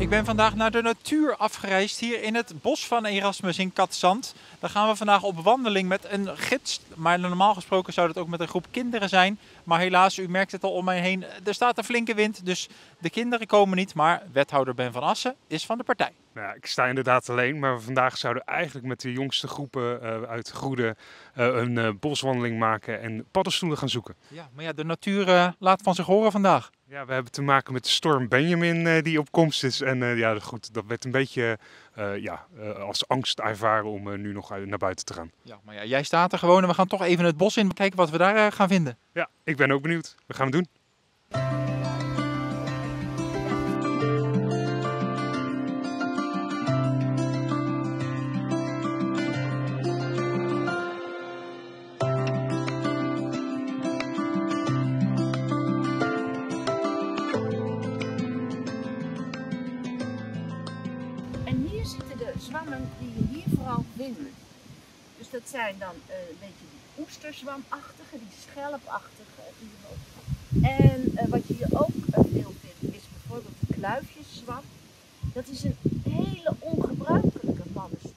Ik ben vandaag naar de natuur afgereisd hier in het bos van Erasmus in Katzand. Daar gaan we vandaag op wandeling met een gids. Maar normaal gesproken zou dat ook met een groep kinderen zijn. Maar helaas, u merkt het al om mij heen, er staat een flinke wind. Dus de kinderen komen niet, maar wethouder Ben van Assen is van de partij. Nou ja, ik sta inderdaad alleen, maar vandaag zouden we eigenlijk met de jongste groepen uit Goede een boswandeling maken en paddenstoelen gaan zoeken. Ja, maar ja, de natuur laat van zich horen vandaag. Ja, we hebben te maken met de storm Benjamin die op komst is. En ja, goed, dat werd een beetje als angst ervaren om nu nog naar buiten te gaan. Ja, maar ja, jij staat er gewoon en we gaan toch even het bos in kijken wat we daar gaan vinden. Ja, ik ben ook benieuwd. Wat gaan we doen? En hier zitten de zwammen die je hier vooral vindt. Dus dat zijn dan een beetje die oesterzwamachtige, die schelpachtige. En wat je hier ook veel vindt is bijvoorbeeld de kluifjeszwam. Dat is een hele ongebruikelijke paddenstoel.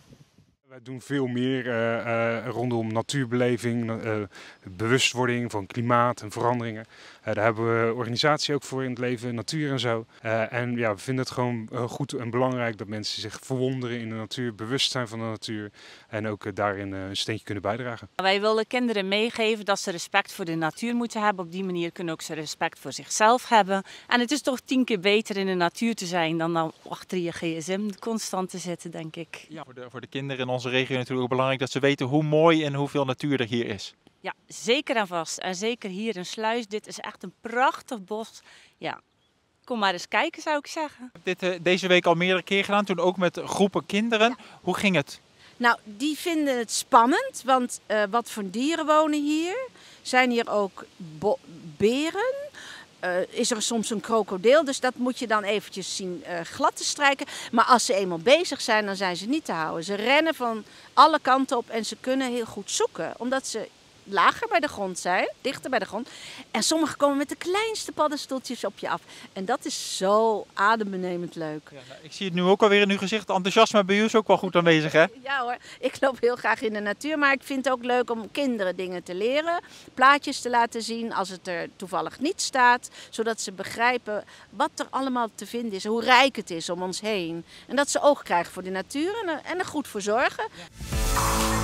Wij doen veel meer rondom natuurbeleving, bewustwording van klimaat en veranderingen. Daar hebben we organisatie ook voor in het leven, natuur en zo. En ja, we vinden het gewoon goed en belangrijk dat mensen zich verwonderen in de natuur, bewust zijn van de natuur en ook daarin een steentje kunnen bijdragen. Wij willen kinderen meegeven dat ze respect voor de natuur moeten hebben. Op die manier kunnen ook ze respect voor zichzelf hebben. En het is toch 10 keer beter in de natuur te zijn dan achter je gsm constant te zitten, denk ik. Ja, voor de kinderen in onze regio natuurlijk ook belangrijk dat ze weten hoe mooi en hoeveel natuur er hier is. Ja, zeker en vast. En zeker hier in Sluis. Dit is echt een prachtig bos. Ja, kom maar eens kijken, zou ik zeggen. Ik heb dit deze week al meerdere keer gedaan, toen ook met groepen kinderen. Ja. Hoe ging het? Nou, die vinden het spannend, want wat voor dieren wonen hier? Zijn hier ook beren? Is er soms een krokodil, dus dat moet je dan eventjes zien glad te strijken. Maar als ze eenmaal bezig zijn, dan zijn ze niet te houden. Ze rennen van alle kanten op en ze kunnen heel goed zoeken, omdat ze lager bij de grond zijn, dichter bij de grond. En sommigen komen met de kleinste paddenstoeltjes op je af. En dat is zo adembenemend leuk. Ja, nou, ik zie het nu ook alweer in uw gezicht. Het enthousiasme bij u is ook wel goed aanwezig, hè? Ja hoor, ik loop heel graag in de natuur, maar ik vind het ook leuk om kinderen dingen te leren. Plaatjes te laten zien als het er toevallig niet staat. Zodat ze begrijpen wat er allemaal te vinden is, hoe rijk het is om ons heen. En dat ze oog krijgen voor de natuur en er goed voor zorgen. Ja.